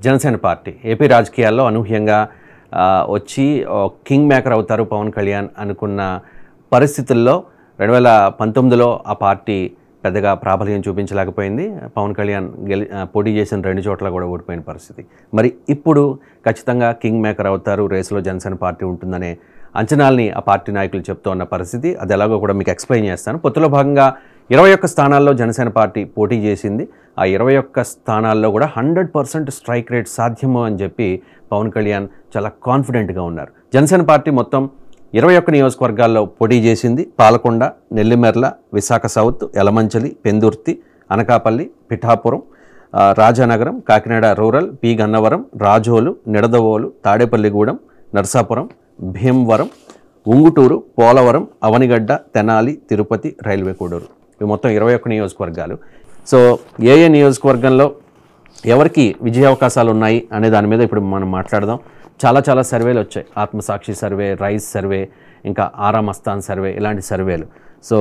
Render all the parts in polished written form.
Janasena party AP రాజకీయాల్లో అనూహ్యంగా వచ్చి కింగ్ మేకర్ అవుతారు పవన్ కళ్యాణ్ అనుకున్న పరిస్థితుల్లో 2019లో ఆ పార్టీ పెద్దగా ప్రాబల్యం చూపించలేకపోయింది. పవన్ కళ్యాణ్ పోటీ చేసిన 2 చోట్ల కూడా ఓడిపోయిన పరిస్థితి. మరి ఇప్పుడు ఖచ్చితంగా కింగ్ మేకర్ అవుతారు, రేసులో జనసేన పార్టీ ఉంటుందనే అంచనాల్ని ఆ పార్టీ నాయకులు చెప్తూ ఉన్న పరిస్థితి. అది ఎలాగో కూడా మీకు ఎక్స్ప్లెయిన్ చేస్తాను. పొత్తులో భాగంగా 21 స్థానాల్లో జనసేన పార్టీ పోటీ చేసింది. ఆ 21 స్థానాల్లో కూడా 100% స్ట్రైక్ రేట్ సాధ్యము అని చెప్పి పవన్ కళ్యాణ్ చాలా కాన్ఫిడెంట్గా ఉన్నారు. జనసేన పార్టీ మొత్తం 21 నియోజకవర్గాల్లో పోటీ చేసింది. Palakonda, Nellimarla, Visakha south, Yelamanchili, Pendurthi, Anakapalli, Pithapuram, Rajanagaram, Kakinada rural, P Gannavaram, Razole, Nidadavole, Tadepalligudem, Narsapuram, Bhimavaram, Unguturu, Polavaram, Avanigadda, Tenali, Tirupati, railway Koduru. ఇవి మొత్తం 21 నియోజకవర్గాలు. సో ఏ నియోజకవర్గంలో ఎవరికి విజయ అవకాశాలు ఉన్నాయి అనే దాని మీద ఇప్పుడు మనం మాట్లాడదాం. చాలా సర్వేలు వచ్చాయి. ఆత్మసాక్షి సర్వే, రైస్ సర్వే, ఇంకా ఆరామస్థాన్ సర్వే, ఇలాంటి సర్వేలు. సో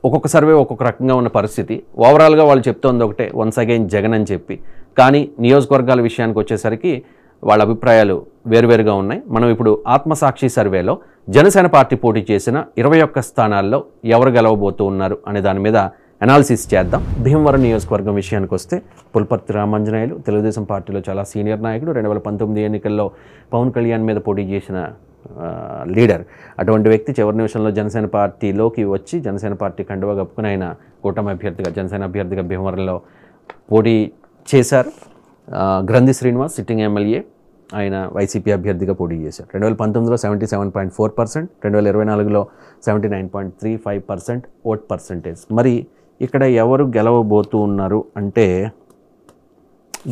ఒక్కొక్క సర్వే ఒక్కొక్క రకంగా ఉన్న పరిస్థితి. ఓవరాల్గా వాళ్ళు చెప్తోంది ఒకటే, వన్స్ అగైన్ జగన్ అని చెప్పి. కానీ నియోజకవర్గాల విషయానికి వచ్చేసరికి వాళ్ళ అభిప్రాయాలు వేరువేరుగా ఉన్నాయి. మనం ఇప్పుడు ఆత్మసాక్షి సర్వేలో జనసేన పార్టీ పోటీ చేసిన 21 స్థానాల్లో ఎవరు గెలవబోతూ ఉన్నారు అనే దాని మీద అనాలిసిస్ చేద్దాం. భీమవరం నియోజకవర్గం విషయానికి వస్తే పులపర్తి రామాంజనేయులు తెలుగుదేశం పార్టీలో చాలా సీనియర్ నాయకుడు. 2019 ఎన్నికల్లో పవన్ కళ్యాణ్ మీద పోటీ చేసిన లీడర్. అటువంటి వ్యక్తి చివరి నిమిషంలో జనసేన పార్టీలోకి వచ్చి జనసేన పార్టీ కండువా కప్పుకుని ఆయన కూటమి అభ్యర్థిగా, జనసేన అభ్యర్థిగా భీమవరంలో పోటీ చేశారు. గ్రంథి శ్రీనివాస్ సిట్టింగ్ ఎమ్మెల్యే, ఆయన వైసీపీ అభ్యర్థిగా పోటీ చేశారు. 2019లో 77.4%, 2024లో 79.35% ఓట్ పర్సంటేజ్. మరి ఇక్కడ ఎవరు గెలవబోతూ ఉన్నారు అంటే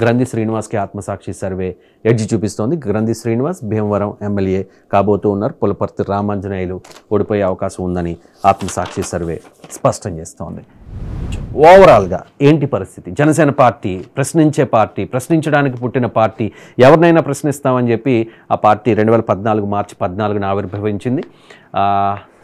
గ్రంథి శ్రీనివాస్కి ఆత్మసాక్షి సర్వే ఎడ్జి చూపిస్తోంది. గ్రంథి శ్రీనివాస్ భీమవరం ఎమ్మెల్యే కాబోతూ ఉన్నారు. పులపర్తి రామాంజనేయులు ఓడిపోయే అవకాశం ఉందని ఆత్మసాక్షి సర్వే స్పష్టం చేస్తోంది. ఓవరాల్గా ఏంటి పరిస్థితి? జనసేన పార్టీ ప్రశ్నించే పార్టీ, ప్రశ్నించడానికి పుట్టిన పార్టీ, ఎవరినైనా ప్రశ్నిస్తామని చెప్పి ఆ పార్టీ 2014 మార్చి 14న ఆవిర్భవించింది.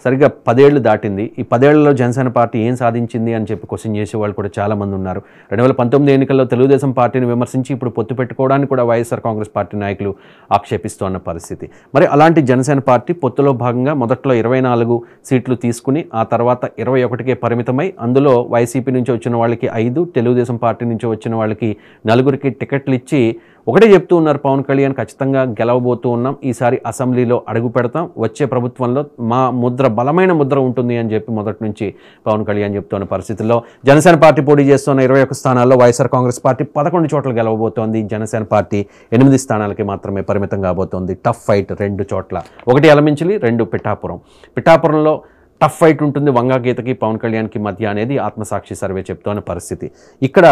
సరిగ్గా 10 ఏళ్ళు దాటింది. ఈ 10 ఏళ్లలో జనసేన పార్టీ ఏం సాధించింది అని చెప్పి క్వశ్చన్ చేసేవాళ్ళు కూడా చాలామంది ఉన్నారు. 2019 ఎన్నికల్లో తెలుగుదేశం పార్టీని విమర్శించి ఇప్పుడు పొత్తు పెట్టుకోవడానికి కూడా వైఎస్ఆర్ కాంగ్రెస్ పార్టీ నాయకులు ఆక్షేపిస్తున్న పరిస్థితి. మరి అలాంటి జనసేన పార్టీ పొత్తులో భాగంగా మొదట్లో 24 సీట్లు తీసుకుని ఆ తర్వాత 21కే పరిమితమై, అందులో వైసీపీ నుంచి వచ్చిన వాళ్ళకి 5, తెలుగుదేశం పార్టీ నుంచి వచ్చిన వాళ్ళకి 4కి టికెట్లు ఇచ్చి ఒకటే చెప్తూ ఉన్నారు పవన్ కళ్యాణ్, ఖచ్చితంగా గెలవబోతూ ఉన్నాం, ఈసారి అసెంబ్లీలో అడుగు పెడతాం, వచ్చే ప్రభుత్వంలో మా ముద్ర బలమైన ముద్ర ఉంటుంది అని చెప్పి మొదటి నుంచి పవన్ కళ్యాణ్ చెప్తున్న పరిస్థితుల్లో జనసేన పార్టీ పోటీ చేస్తున్న 21 స్థానాల్లో వైఎస్ఆర్ కాంగ్రెస్ పార్టీ 11 చోట్ల గెలవబోతోంది. జనసేన పార్టీ 8 స్థానాలకి మాత్రమే పరిమితం కాబోతోంది. టఫ్ ఫైట్ 2 చోట్ల, 1 యలమంచిలి, 2 పిఠాపురం. పిఠాపురంలో టఫ్ ఫైట్ ఉంటుంది వంగా గీతకి పవన్ కళ్యాణ్కి మధ్య అనేది ఆత్మసాక్షి సర్వే చెప్తున్న పరిస్థితి. ఇక్కడ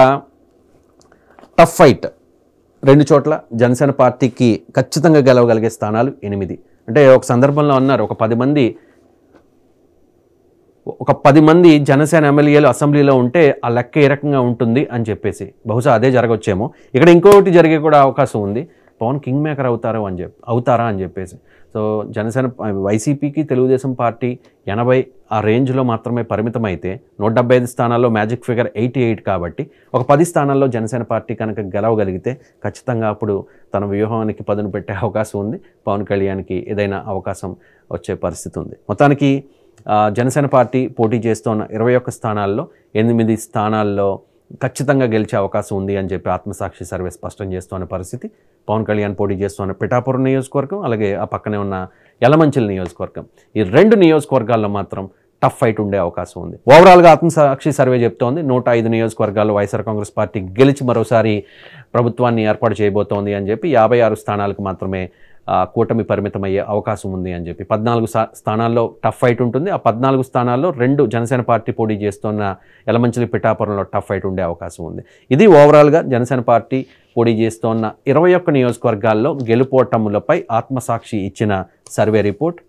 టఫ్ ఫైట్ 2 చోట్ల జనసేన పార్టీకి ఖచ్చితంగా గెలవగలిగే స్థానాలు 8. అంటే ఒక సందర్భంలో అన్నారు, ఒక 10 మంది జనసేన ఎమ్మెల్యేలు అసెంబ్లీలో ఉంటే ఆ లెక్క ఏ రకంగా ఉంటుంది అని చెప్పేసి. బహుశా అదే జరగవచ్చేమో. ఇక్కడ ఇంకొకటి జరిగే కూడా అవకాశం ఉంది, పవన్ కింగ్ మేకర్ అవుతారా అని చెప్పేసి. సో జనసేన వైసీపీకి తెలుగుదేశం పార్టీ 80 ఆ రేంజ్లో మాత్రమే పరిమితమైతే 175 స్థానాల్లో మ్యాజిక్ ఫిగర్ 88 కాబట్టి ఒక 10 స్థానాల్లో జనసేన పార్టీ కనుక గెలవగలిగితే ఖచ్చితంగా అప్పుడు తన వ్యూహానికి పదును పెట్టే అవకాశం ఉంది. పవన్ కళ్యాణ్కి ఏదైనా అవకాశం వచ్చే పరిస్థితి ఉంది. మొత్తానికి జనసేన పార్టీ పోటీ చేస్తున్న 21 స్థానాల్లో 8 స్థానాల్లో ఖచ్చితంగా గెలిచే అవకాశం ఉంది అని చెప్పి ఆత్మసాక్షి సర్వే స్పష్టం చేస్తున్న పరిస్థితి. పవన్ కళ్యాణ్ పోటీ చేస్తున్న పిఠాపురం నియోజకవర్గం, అలాగే ఆ పక్కనే ఉన్న యలమంచిలి నియోజకవర్గం, ఈ 2 నియోజకవర్గాల్లో మాత్రం టఫ్ ఫైట్ ఉండే అవకాశం ఉంది. ఓవరాల్గా ఆత్మసాక్షి సర్వే చెప్తోంది 105 నియోజకవర్గాల్లో వైఎస్ఆర్ కాంగ్రెస్ పార్టీ గెలిచి మరోసారి ప్రభుత్వాన్ని ఏర్పాటు చేయబోతోంది అని చెప్పి 56 స్థానాలకు మాత్రమే కూటమి పరిమితమయ్యే అవకాశం ఉంది అని చెప్పి. 14 స్థానాల్లో టఫ్ ఫైట్ ఉంటుంది. ఆ 14 స్థానాల్లో 2 జనసేన పార్టీ పోటీ చేస్తున్న యలమంచిలి, పిఠాపురంలో టఫ్ ఫైట్ ఉండే అవకాశం ఉంది. ఇది ఓవరాల్గా జనసేన పార్టీ పోటీ చేస్తున్న 21 నియోజకవర్గాల్లో గెలుపోటములపై ఆత్మసాక్షి ఇచ్చిన సర్వే రిపోర్ట్.